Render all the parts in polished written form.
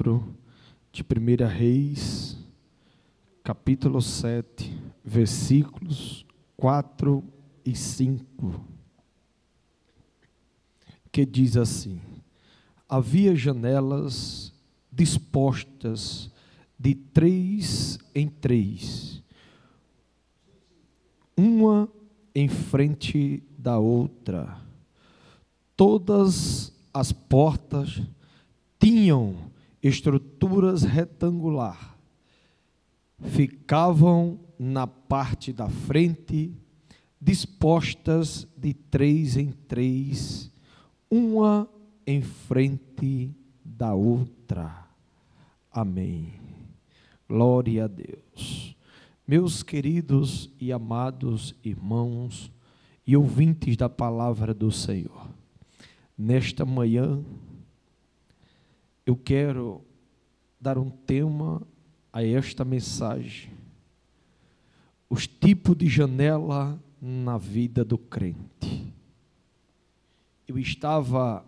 livro de 1 Reis, capítulo 7, versículos 4 e 5, que diz assim: havia janelas dispostas de 3 em 3, uma em frente da outra. Todas as portas tinham estruturas retangulares. Ficavam na parte da frente, dispostas de 3 em 3, uma em frente da outra. Amém. Glória a Deus. Meus queridos e amados irmãos e ouvintes da palavra do Senhor, nesta manhã eu quero dar um tema a esta mensagem: os tipos de janela na vida do crente. Eu estava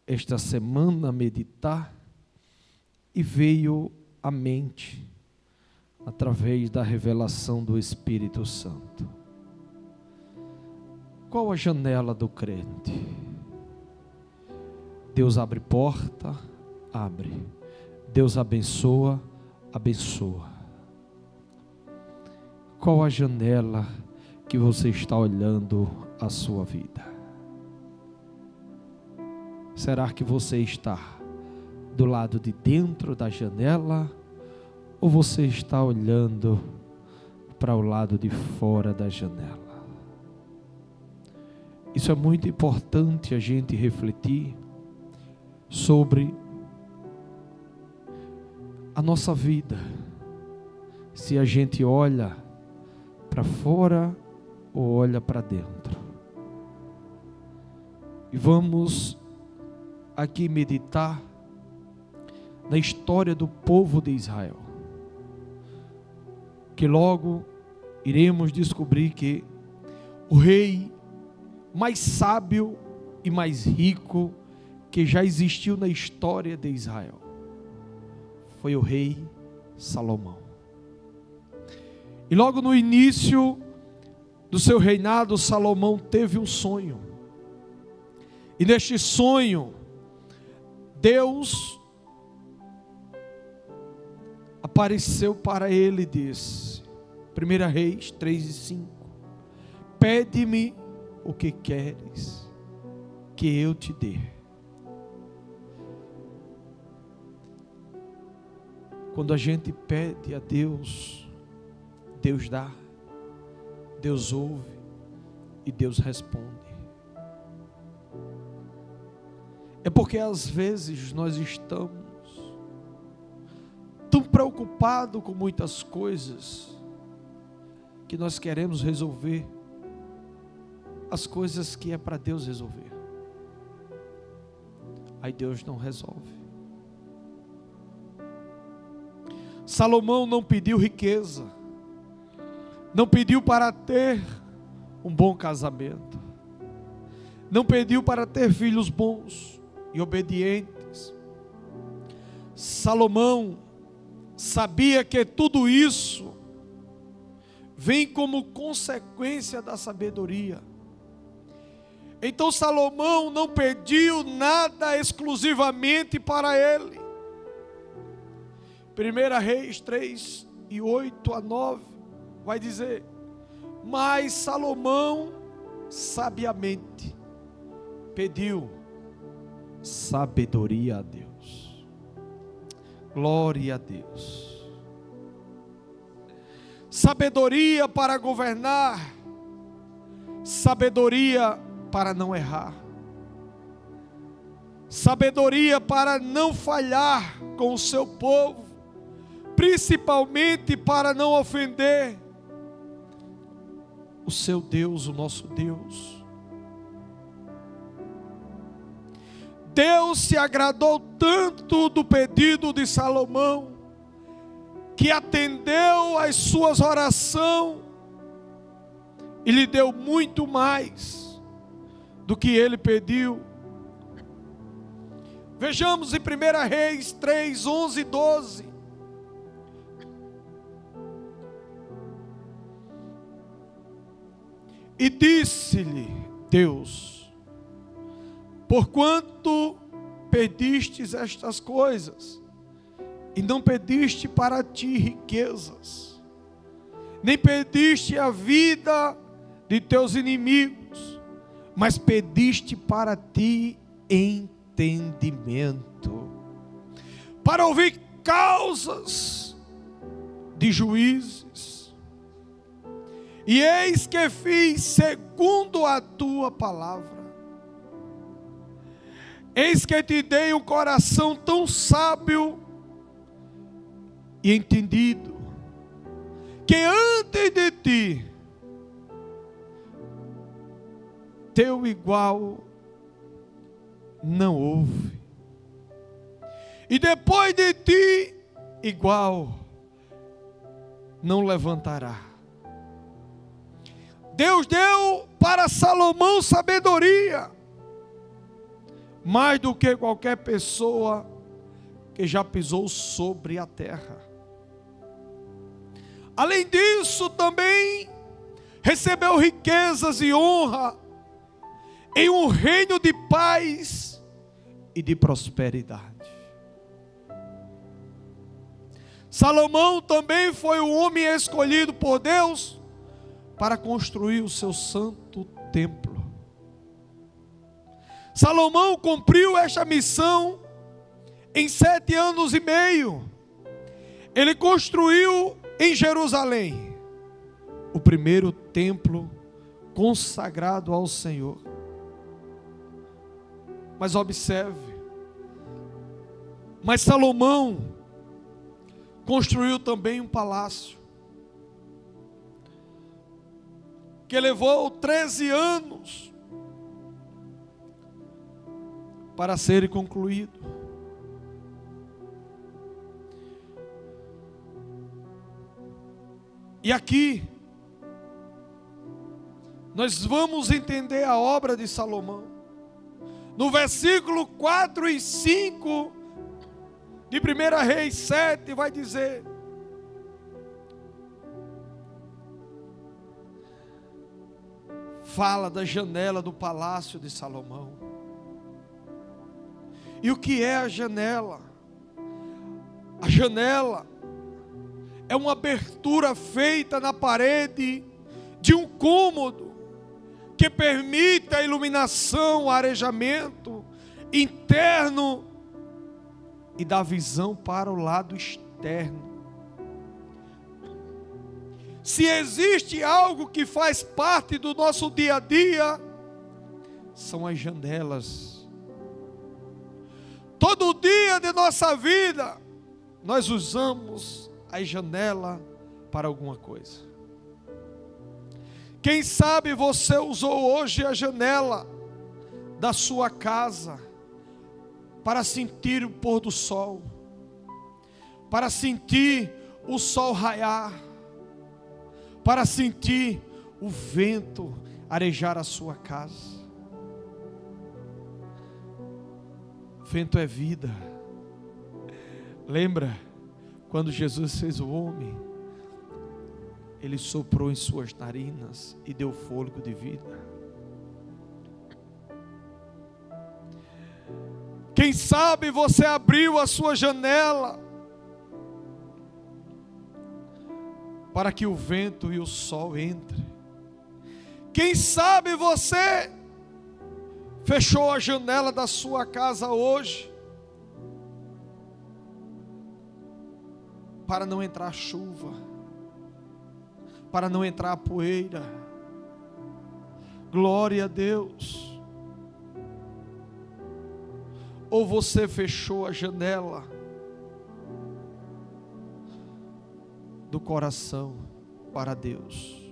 esta semana a meditar e veio à mente, através da revelação do Espírito Santo, qual a janela do crente? Deus abre porta, abre. Deus abençoa, abençoa. Qual a janela que você está olhando a sua vida? Será que você está do lado de dentro da janela, ou você está olhando para o lado de fora da janela? Isso é muito importante a gente refletir sobre a nossa vida, se a gente olha para fora ou olha para dentro. E vamos aqui meditar na história do povo de Israel, que logo iremos descobrir que o rei mais sábio e mais rico que já existiu na história de Israel foi o rei Salomão. E logo no início do seu reinado, Salomão teve um sonho. E neste sonho, Deus apareceu para ele e disse, 1 Reis 3 e 5, pede-me o que queres que eu te dê. Quando a gente pede a Deus, Deus dá, Deus ouve e Deus responde. É porque às vezes nós estamos tão preocupados com muitas coisas que nós queremos resolver as coisas que é para Deus resolver. Aí Deus não resolve. Salomão não pediu riqueza, não pediu para ter um bom casamento, não pediu para ter filhos bons e obedientes. Salomão sabia que tudo isso vem como consequência da sabedoria. Então Salomão não pediu nada exclusivamente para ele. 1 Reis 3 e 8 a 9 vai dizer: mas Salomão sabiamente pediu sabedoria a Deus. Glória a Deus. Sabedoria para governar, sabedoria para não errar, sabedoria para não falhar com o seu povo, principalmente para não ofender o seu Deus, o nosso Deus. Deus se agradou tanto do pedido de Salomão, que atendeu às suas orações e lhe deu muito mais do que ele pediu. Vejamos em 1 Reis 3, 11 e 12. E disse-lhe Deus: porquanto pedistes estas coisas, e não pediste para ti riquezas, nem pediste a vida de teus inimigos, mas pediste para ti entendimento, para ouvir causas de juízes. E eis que fiz segundo a tua palavra. Eis que te dei um coração tão sábio e entendido, que antes de ti, teu igual não houve, e depois de ti, igual não levantará. Deus deu para Salomão sabedoria, mais do que qualquer pessoa que já pisou sobre a terra. Além disso, também recebeu riquezas e honra em um reino de paz e de prosperidade. Salomão também foi o homem escolhido por Deus para construir o seu santo templo. Salomão cumpriu esta missão em 7 anos e meio. Ele construiu em Jerusalém o primeiro templo consagrado ao Senhor. Mas observe, mas Salomão construiu também um palácio, que levou 13 anos para ser concluído. E aqui nós vamos entender a obra de Salomão. No versículo 4 e 5 de 1 Reis 7 vai dizer: fala da janela do palácio de Salomão. E o que é a janela? A janela é uma abertura feita na parede de um cômodo que permite a iluminação, o arejamento interno e dá visão para o lado externo. Se existe algo que faz parte do nosso dia a dia, são as janelas. Todo dia de nossa vida, nós usamos a janela para alguma coisa. Quem sabe você usou hoje a janela da sua casa para sentir o pôr do sol, para sentir o sol raiar, para sentir o vento arejar a sua casa. Vento é vida. Lembra quando Jesus fez o homem? Ele soprou em suas narinas e deu fôlego de vida. Quem sabe você abriu a sua janela para que o vento e o sol entrem. Quem sabe você fechou a janela da sua casa hoje para não entrar chuva, para não entrar poeira. Glória a Deus. Ou você fechou a janela do coração para Deus,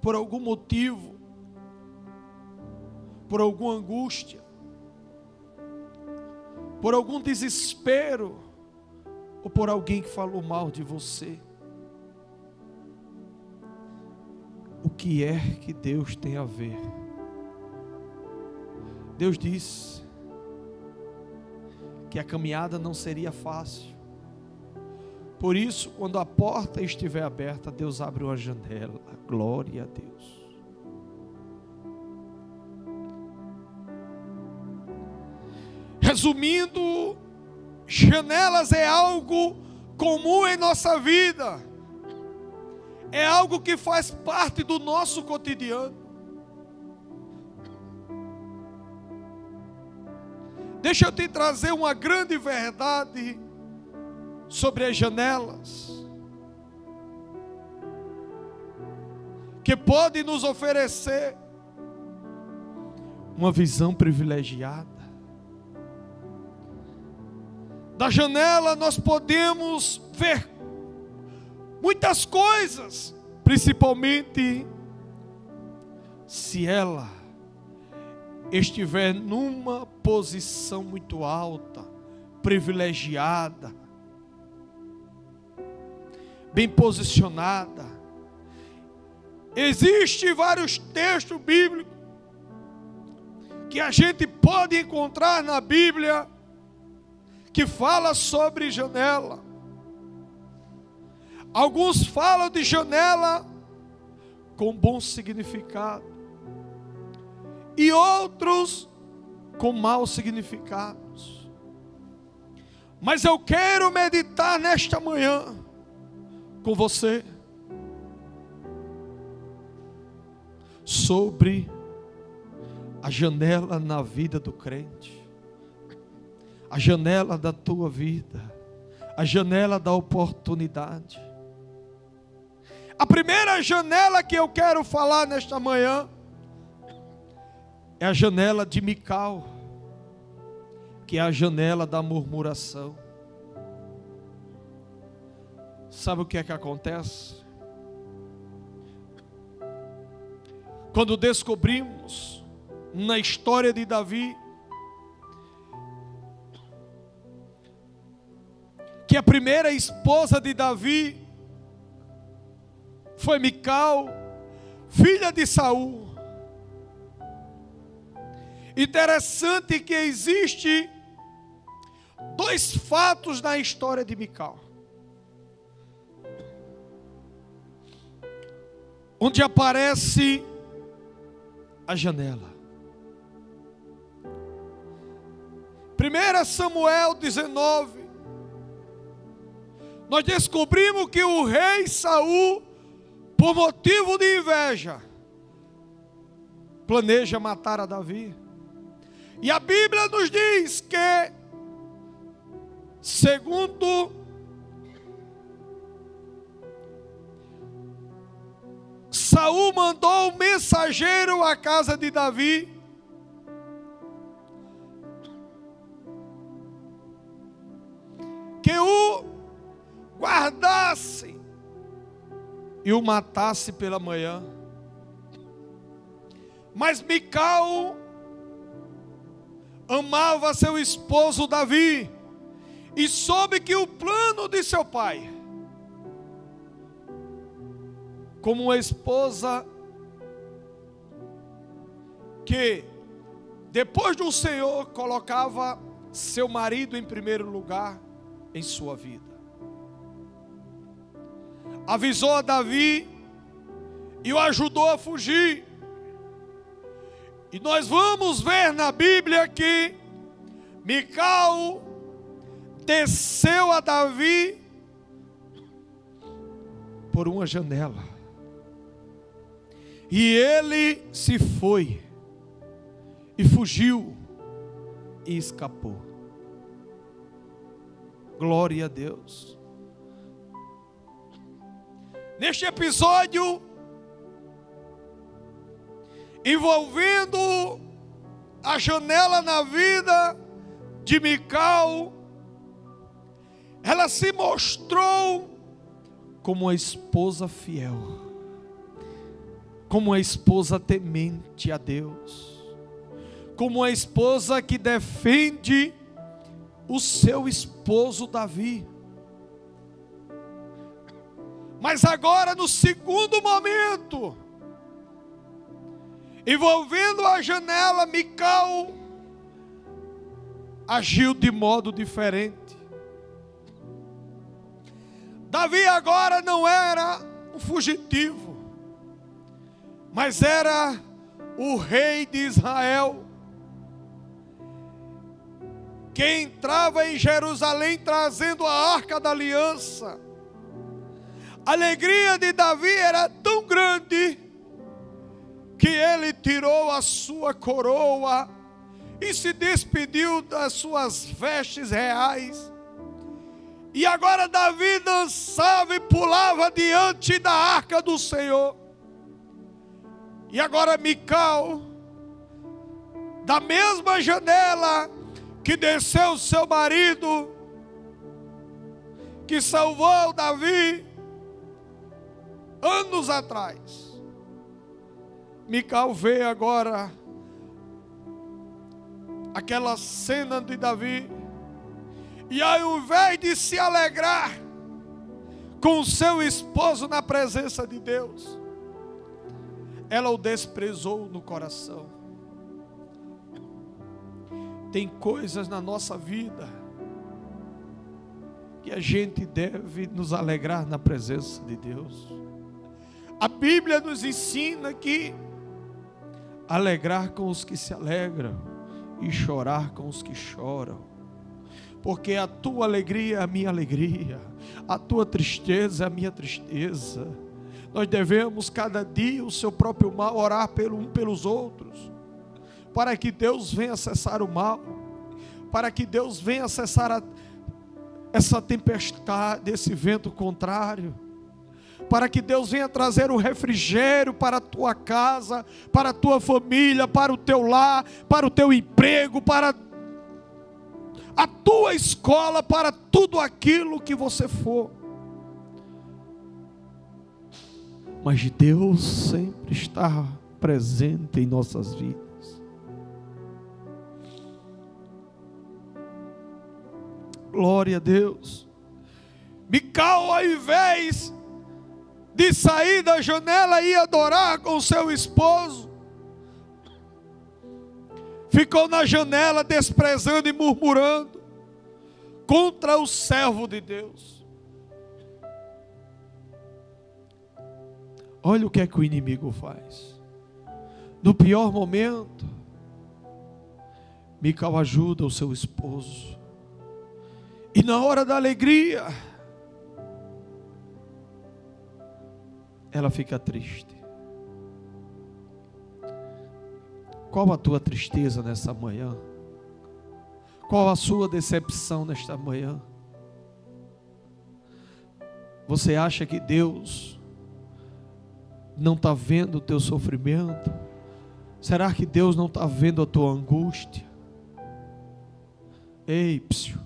por algum motivo, por alguma angústia, por algum desespero, ou por alguém que falou mal de você. O que é que Deus tem a ver? Deus diz que a caminhada não seria fácil. Por isso, quando a porta estiver aberta, Deus abre uma janela. Glória a Deus. Resumindo, janelas é algo comum em nossa vida. É algo que faz parte do nosso cotidiano. Deixa eu te trazer uma grande verdade sobre as janelas, que pode nos oferecer uma visão privilegiada. Da janela nós podemos ver muitas coisas, principalmente se ela estiver numa posição muito alta, privilegiada, bem posicionada. Existem vários textos bíblicos que a gente pode encontrar na Bíblia que fala sobre janela. Alguns falam de janela com bom significado e outros com maus significados. Mas eu quero meditar nesta manhã com você sobre a janela na vida do crente, a janela da tua vida, a janela da oportunidade. A primeira janela que eu quero falar nesta manhã é a janela de Mical, que é a janela da murmuração. Sabe o que é que acontece? Quando descobrimos na história de Davi que a primeira esposa de Davi foi Mical, filha de Saul. Interessante que existe dois fatos na história de Mical, onde aparece a janela. 1 Samuel 19, nós descobrimos que o rei Saul, por motivo de inveja, planeja matar a Davi. E a Bíblia nos diz que, segundo Saul mandou um mensageiro à casa de Davi, que o guardasse e o matasse pela manhã. Mas Mical amava seu esposo Davi e soube que o plano de seu pai, como uma esposa que depois do Senhor colocava seu marido em primeiro lugar em sua vida, avisou a Davi e o ajudou a fugir. E nós vamos ver na Bíblia que Mical desceu a Davi por uma janela. E ele se foi e fugiu e escapou. Glória a Deus. Neste episódio envolvendo a janela na vida de Mical, ela se mostrou como uma esposa fiel, como uma esposa temente a Deus, como uma esposa que defende o seu esposo Davi. Mas agora, no segundo momento, envolvendo a janela, Mical agiu de modo diferente. Davi agora não era um fugitivo, mas era o rei de Israel, que entrava em Jerusalém trazendo a arca da aliança. A alegria de Davi era tão grande que ele tirou a sua coroa e se despediu das suas vestes reais. E agora Davi dançava e pulava diante da arca do Senhor. E agora Mical, da mesma janela que desceu seu marido, que salvou Davi anos atrás, Mical vê agora aquela cena de Davi, e ao invés de se alegrar com seu esposo na presença de Deus, ela o desprezou no coração. Tem coisas na nossa vida que a gente deve nos alegrar na presença de Deus. A Bíblia nos ensina que alegrar com os que se alegram e chorar com os que choram. Porque a tua alegria é a minha alegria, a tua tristeza é a minha tristeza. Nós devemos cada dia o seu próprio mal orar pelos outros, para que Deus venha cessar o mal, para que Deus venha cessar essa tempestade, esse vento contrário, para que Deus venha trazer o refrigério para a tua casa, para a tua família, para o teu lar, para o teu emprego, para a tua escola, para tudo aquilo que você for. Mas Deus sempre está presente em nossas vidas. Glória a Deus. Mical, ao invés de sair da janela e adorar com seu esposo, ficou na janela desprezando e murmurando contra o servo de Deus. Olha o que é que o inimigo faz. No pior momento, Mical ajuda o seu esposo, e na hora da alegria ela fica triste. Qual a tua tristeza nessa manhã? Qual a sua decepção nesta manhã? Você acha que Deus não está vendo o teu sofrimento? Será que Deus não está vendo a tua angústia? Ei, psiu,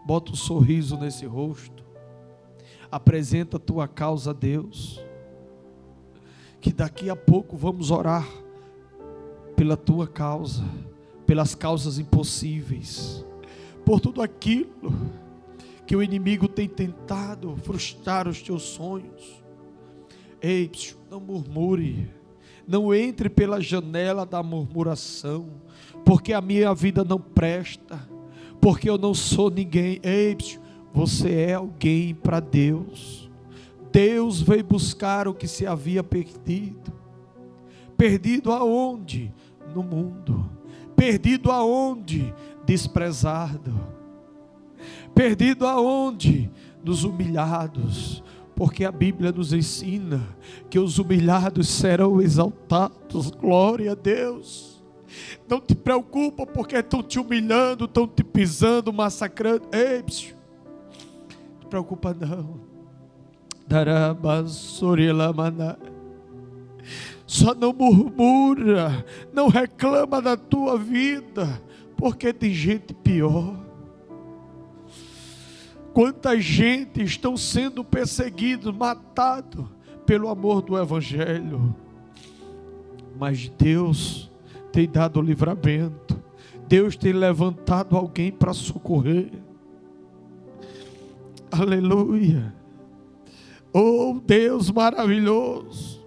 bota um sorriso nesse rosto, apresenta a tua causa a Deus, que daqui a pouco vamos orar pela tua causa, pelas causas impossíveis, por tudo aquilo que o inimigo tem tentado frustrar os teus sonhos. Ei, não murmure, não entre pela janela da murmuração, porque a minha vida não presta, porque eu não sou ninguém. Ei, você é alguém para Deus. Deus veio buscar o que se havia perdido. Perdido aonde? No mundo. Perdido aonde? Desprezado. Perdido aonde? Nos humilhados. Porque a Bíblia nos ensina que os humilhados serão exaltados. Glória a Deus. Não te preocupa porque estão te humilhando, estão te pisando, massacrando. Ei, não te preocupa não. Só não murmura, não reclama da tua vida, porque tem gente pior. Quanta gente estão sendo perseguidos, matados pelo amor do Evangelho. Mas Deus tem dado livramento. Deus tem levantado alguém para socorrer. Aleluia. Oh, Deus maravilhoso.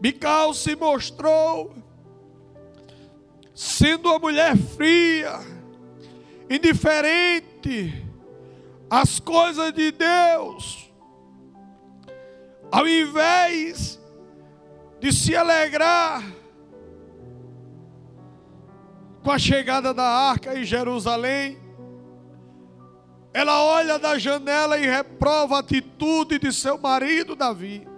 Mical se mostrou sendo uma mulher fria, indiferente às coisas de Deus, ao invés de se alegrar com a chegada da arca em Jerusalém, ela olha da janela e reprova a atitude de seu marido Davi.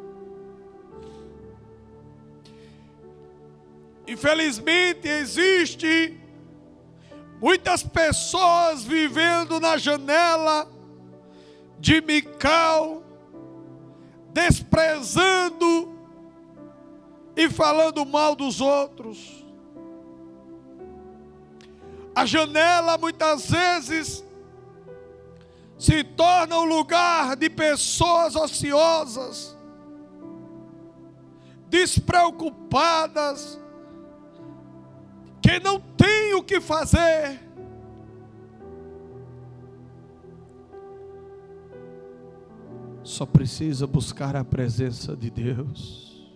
Infelizmente existe muitas pessoas vivendo na janela de Mical, desprezando e falando mal dos outros. A janela muitas vezes se torna um lugar de pessoas ociosas, despreocupadas, que não tem o que fazer. Só precisa buscar a presença de Deus.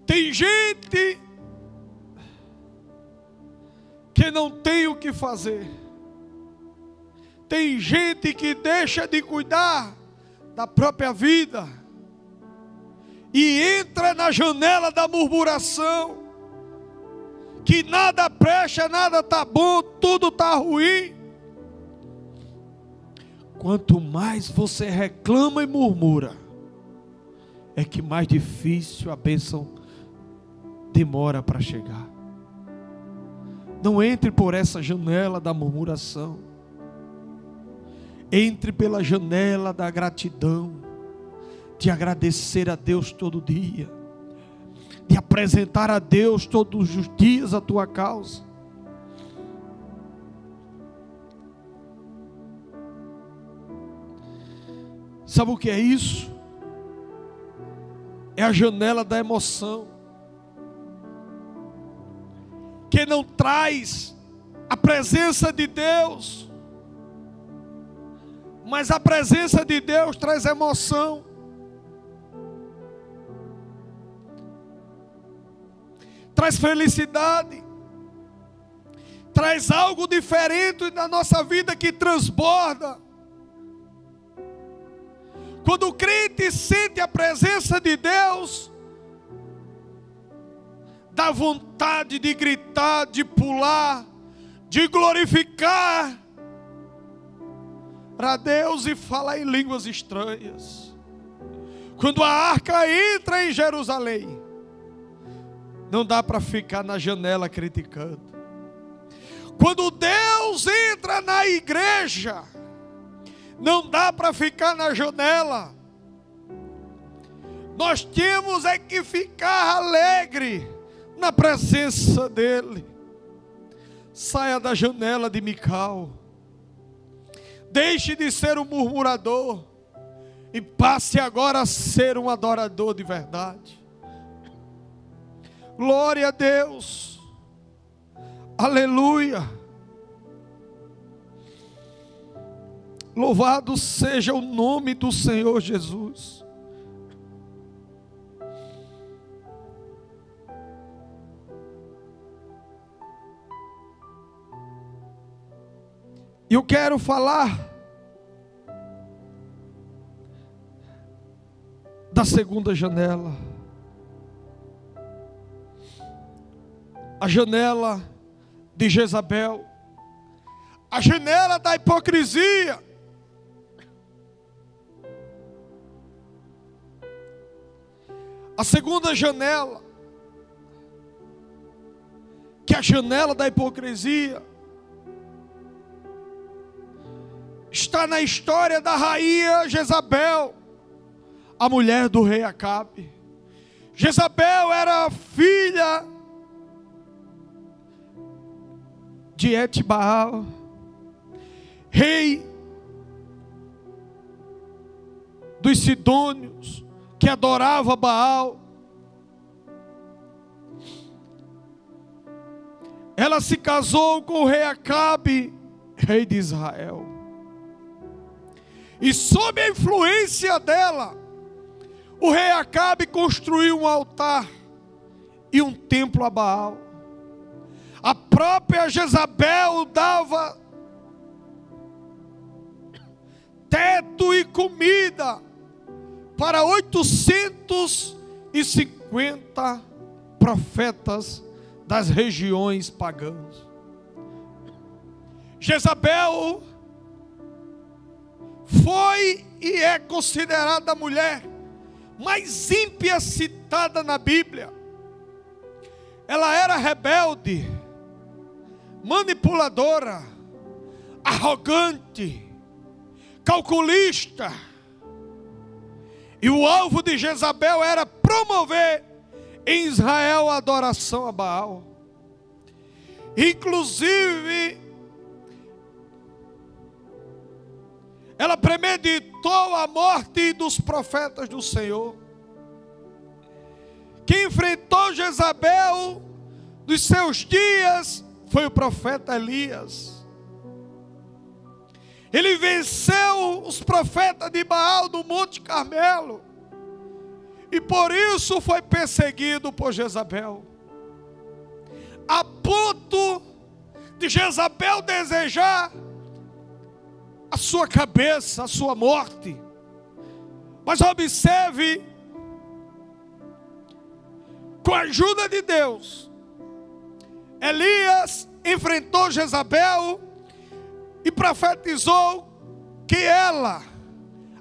Tem gente que não tem o que fazer. Tem gente que deixa de cuidar da própria vida e entra na janela da murmuração, que nada presta, nada está bom, tudo está ruim. Quanto mais você reclama e murmura, é que mais difícil a bênção demora para chegar. Não entre por essa janela da murmuração. Entre pela janela da gratidão, de agradecer a Deus todo dia, de apresentar a Deus todos os dias a tua causa. Sabe o que é isso? É a janela da emoção, que não traz a presença de Deus, mas a presença de Deus traz emoção. Traz felicidade. Traz algo diferente na nossa vida que transborda. Quando o crente sente a presença de Deus, dá vontade de gritar, de pular, de glorificar para Deus e falar em línguas estranhas. Quando a arca entra em Jerusalém, não dá para ficar na janela criticando. Quando Deus entra na igreja, não dá para ficar na janela. Nós temos é que ficar alegre na presença dEle. Saia da janela de Mical. Deixe de ser um murmurador e passe agora a ser um adorador de verdade. Glória a Deus. Aleluia. Louvado seja o nome do Senhor Jesus. Eu quero falar da segunda janela. A janela de Jezabel. A janela da hipocrisia. A segunda janela, que é a janela da hipocrisia, está na história da rainha Jezabel, a mulher do rei Acabe. Jezabel era filha de Etbaal, rei dos Sidônios, que adorava Baal. Ela se casou com o rei Acabe, rei de Israel. E sob a influência dela, o rei Acabe construiu um altar e um templo a Baal. A própria Jezabel dava teto e comida para 850 profetas das regiões pagãs. Jezabel foi e é considerada a mulher mais ímpia citada na Bíblia. Ela era rebelde, manipuladora, arrogante, calculista. E o alvo de Jezabel era promover em Israel a adoração a Baal. Inclusive, ela premeditou a morte dos profetas do Senhor. Quem enfrentou Jezabel nos seus dias foi o profeta Elias. Ele venceu os profetas de Baal no Monte Carmelo. E por isso foi perseguido por Jezabel. A ponto de Jezabel desejar a sua cabeça, a sua morte. Mas observe, com a ajuda de Deus, Elias enfrentou Jezabel e profetizou que ela,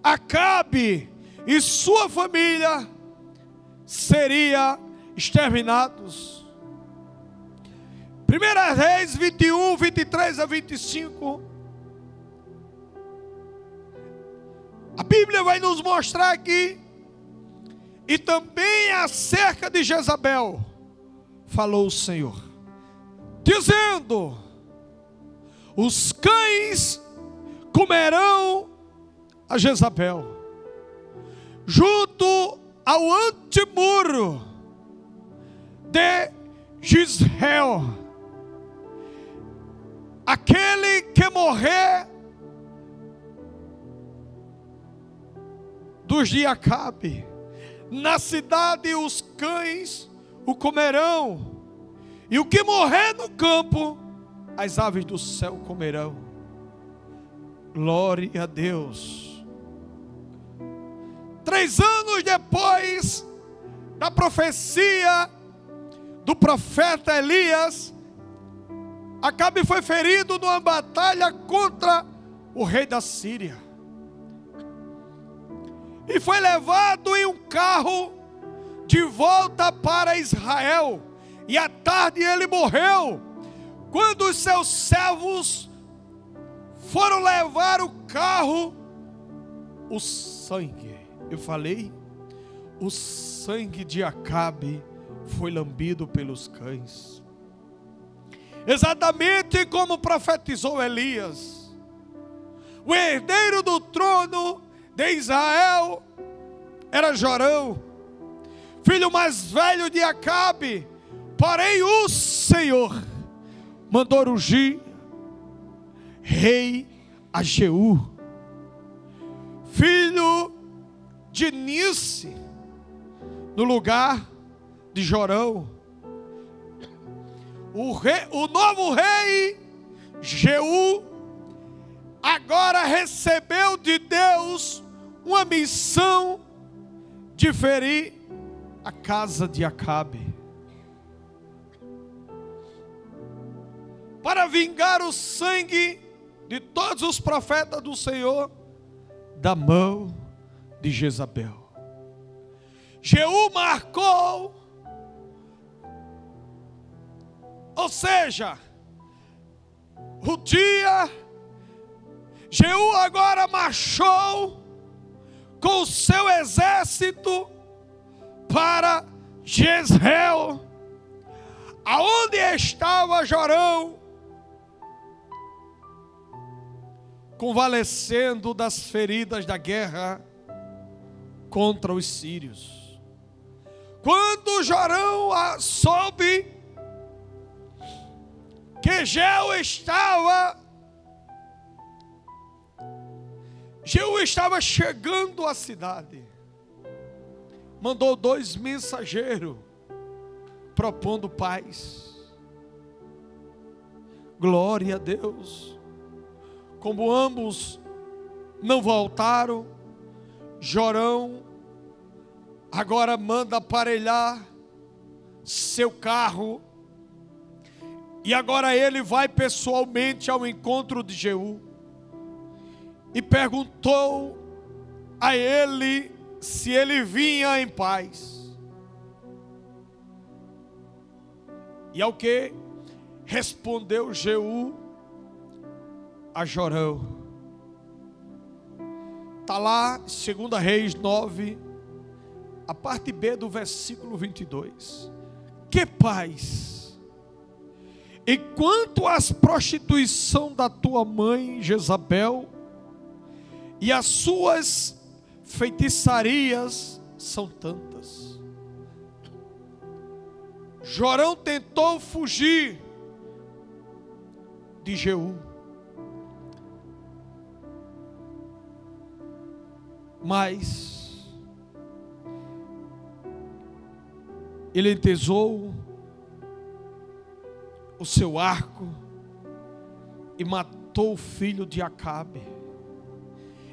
Acabe e sua família seriam exterminados. 1 Reis 21, 23 a 25. A Bíblia vai nos mostrar aqui. E também acerca de Jezabel falou o Senhor, dizendo: os cães comerão a Jezabel, junto ao antemuro de Jezreel. Aquele que morrer dos de Acabe, na cidade os cães o comerão, e o que morrer no campo, as aves do céu comerão. Glória a Deus. 3 anos depois da profecia do profeta Elias, Acabe foi ferido numa batalha contra o rei da Síria. E foi levado em um carro de volta para Israel. E à tarde ele morreu. Quando os seus servos foram levar o carro, o sangue, eu falei, o sangue de Acabe foi lambido pelos cães. Exatamente como profetizou Elias. O herdeiro do trono de Israel era Jorão, filho mais velho de Acabe. Porém o Senhor mandou ungir rei a Jeú, filho de Nice, no lugar de Jorão. O novo rei Jeú agora recebeu de Deus uma missão de ferir a casa de Acabe, para vingar o sangue de todos os profetas do Senhor da mão de Jezabel. Jeú marcou, ou seja, o dia. Jeú agora marchou com o seu exército para Jezreel, aonde estava Jorão, convalescendo das feridas da guerra contra os sírios. Quando Jorão soube que Jeú estava chegando à cidade, mandou 2 mensageiros propondo paz. Glória a Deus. Como ambos não voltaram, Jorão agora manda aparelhar seu carro, e agora ele vai pessoalmente ao encontro de Jeú e perguntou a ele se ele vinha em paz. E ao que respondeu Jeú a Jorão, está lá, 2 Reis 9, a parte B do versículo 22. Que paz! Enquanto as prostituição da tua mãe Jezabel e as suas feitiçarias são tantas. Jorão tentou fugir de Jeú, mas ele entesou o seu arco e matou o filho de Acabe,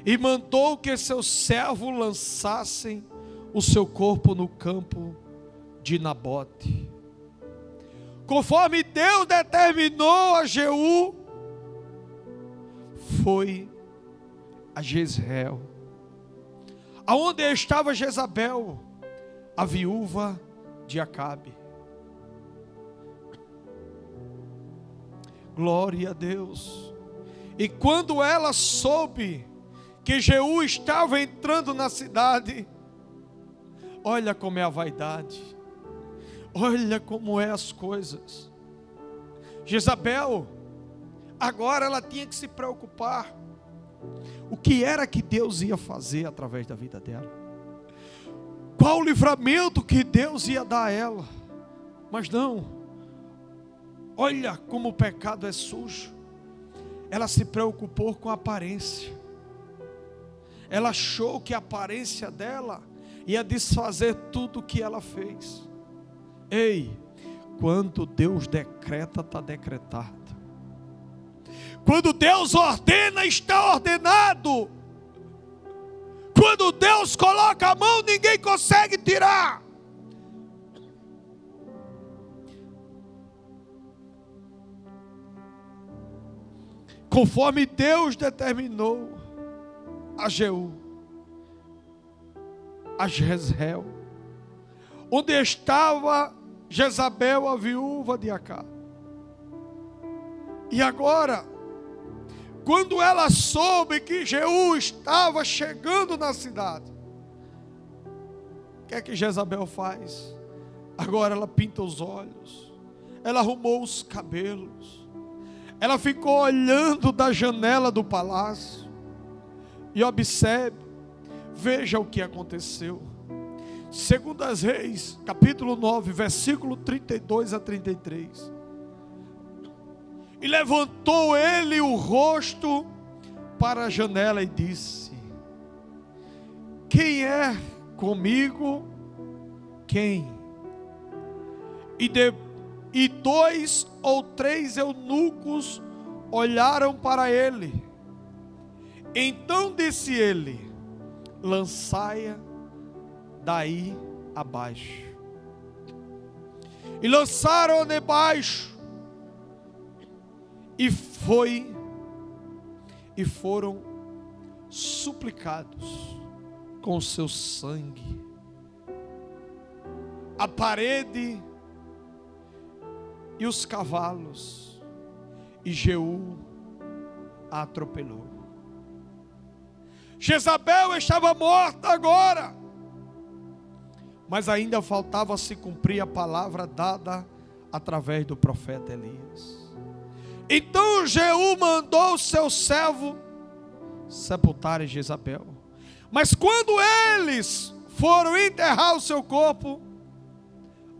e mandou que seus servos lançassem o seu corpo no campo de Nabote, conforme Deus determinou a Jeú. Foi a Jezreel, aonde estava Jezabel, a viúva de Acabe. Glória a Deus. E quando ela soube que Jeú estava entrando na cidade, olha como é a vaidade, olha como é as coisas. Jezabel, agora ela tinha que se preocupar. O que era que Deus ia fazer através da vida dela? Qual o livramento que Deus ia dar a ela? Mas não. Olha como o pecado é sujo. Ela se preocupou com a aparência. Ela achou que a aparência dela ia desfazer tudo o que ela fez. Ei, quando Deus decreta, está decretado. Quando Deus ordena, está ordenado. Quando Deus coloca a mão, ninguém consegue tirar. Conforme Deus determinou a Jeú, a Jezreel, onde estava Jezabel, a viúva de Acabe. E agora, quando ela soube que Jeú estava chegando na cidade, o que é que Jezabel faz? Agora ela pinta os olhos, ela arrumou os cabelos, ela ficou olhando da janela do palácio e observe, veja o que aconteceu. 2 Reis, capítulo 9, versículo 32 a 33. E levantou ele o rosto para a janela e disse: quem é comigo? Quem? E 2 ou 3 eunucos olharam para ele. Então disse ele: lançai-a daí abaixo. E lançaram-a debaixo. E foram suplicados com o seu sangue a parede e os cavalos, e Jeú a atropelou. Jezabel estava morta agora, mas ainda faltava se cumprir a palavra dada através do profeta Elias. Então Jeú mandou o seu servo sepultarem Jezabel. Mas quando eles foram enterrar o seu corpo,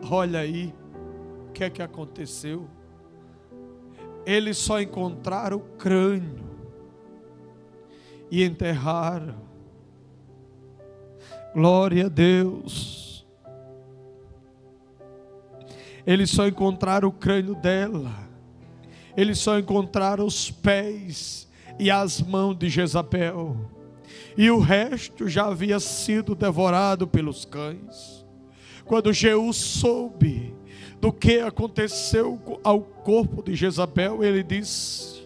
olha aí o que é que aconteceu. Eles só encontraram o crânio e enterraram. Glória a Deus. Eles só encontraram o crânio dela. Eles só encontraram os pés e as mãos de Jezabel. E o resto já havia sido devorado pelos cães. Quando Jeú soube do que aconteceu ao corpo de Jezabel, ele disse,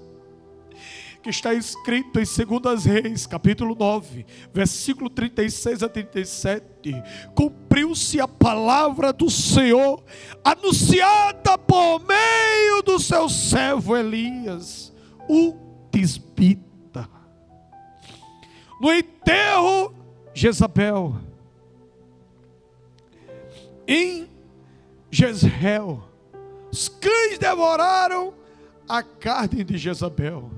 que está escrito em 2 Reis, capítulo 9, versículo 36 a 37, cumpriu-se a palavra do Senhor, anunciada por meio do seu servo Elias, o tisbita. No enterro, Jezabel, em Jezreel, os cães devoraram a carne de Jezabel,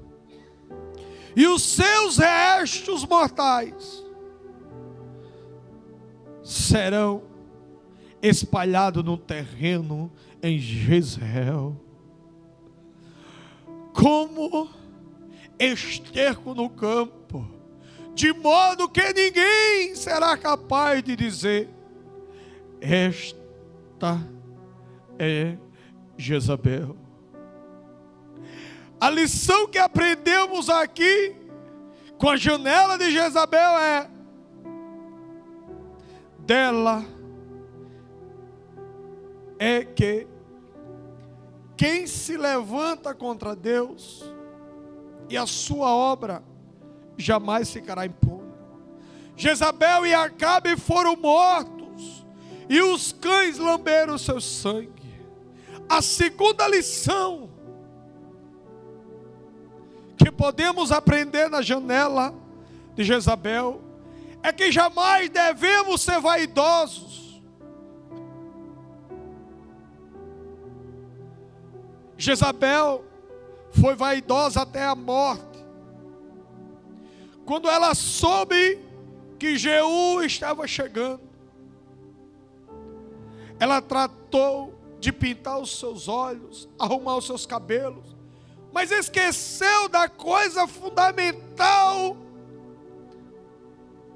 e os seus restos mortais serão espalhados no terreno em Jezreel, como esterco no campo, de modo que ninguém será capaz de dizer: esta é Jezabel. A lição que aprendemos aqui com a janela de Jezabel é: dela é que quem se levanta contra Deus e a sua obra jamais ficará impune. Jezabel e Acabe foram mortos e os cães lamberam seu sangue. A segunda lição que podemos aprender na janela de Jezabel é que jamais devemos ser vaidosos. Jezabel foi vaidosa até a morte. Quando ela soube que Jeú estava chegando, ela tratou de pintar os seus olhos, arrumar os seus cabelos, mas esqueceu da coisa fundamental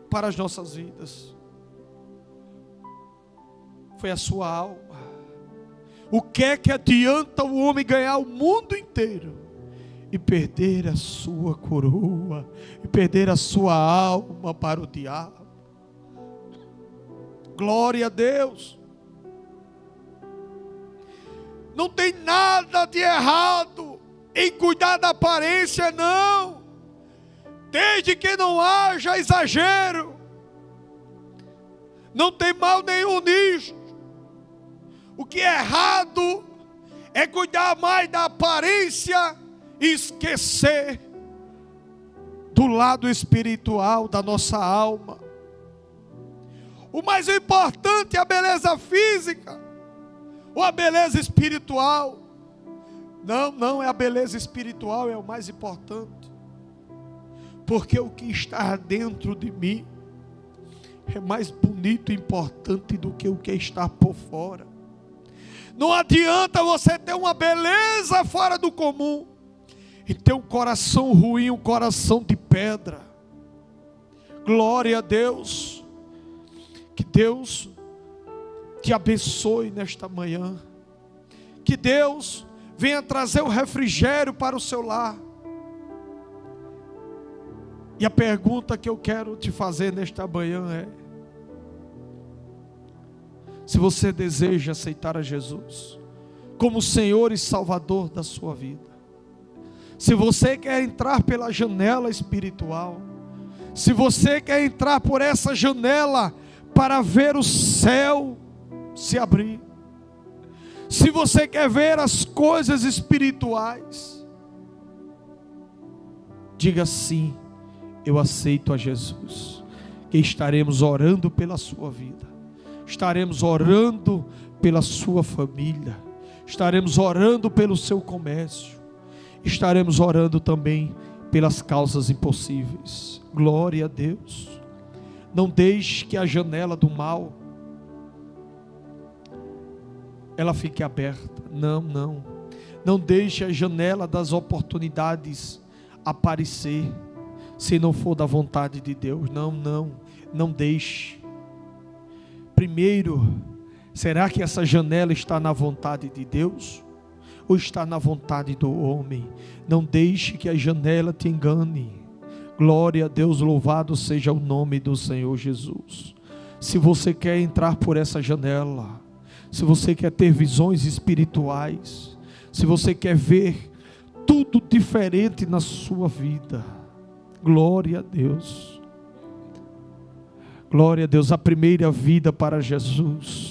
para as nossas vidas. Foi a sua alma. O que é que adianta o homem ganhar o mundo inteiro e perder a sua coroa, e perder a sua alma para o diabo? Glória a Deus. Não tem nada de errado em cuidar da aparência, não, desde que não haja exagero. Não tem mal nenhum nisso. O que é errado é cuidar mais da aparência e esquecer do lado espiritual da nossa alma. O mais importante é a beleza física ou a beleza espiritual? Não é a beleza espiritual, é o mais importante. Porque o que está dentro de mim é mais bonito e importante do que o que está por fora. Não adianta você ter uma beleza fora do comum e ter um coração ruim, um coração de pedra. Glória a Deus. Que Deus te abençoe nesta manhã. Que Deus venha trazer o refrigério para o seu lar. E a pergunta que eu quero te fazer nesta manhã é: se você deseja aceitar a Jesus como Senhor e Salvador da sua vida, se você quer entrar pela janela espiritual, se você quer entrar por essa janela para ver o céu se abrir, se você quer ver as coisas espirituais, diga sim, eu aceito a Jesus. Que estaremos orando pela sua vida, estaremos orando pela sua família, estaremos orando pelo seu comércio, estaremos orando também pelas causas impossíveis. Glória a Deus. Não deixe que a janela do mal ela fique aberta. Não deixe a janela das oportunidades aparecer se não for da vontade de Deus. Não deixe. Primeiro, Será que essa janela está na vontade de Deus? Ou está na vontade do homem? Não deixe que a janela te engane. Glória a Deus, louvado seja o nome do Senhor Jesus. Se você quer entrar por essa janela, se você quer ter visões espirituais, se você quer ver tudo diferente na sua vida, glória a Deus. Glória a Deus, a primeira vida para Jesus.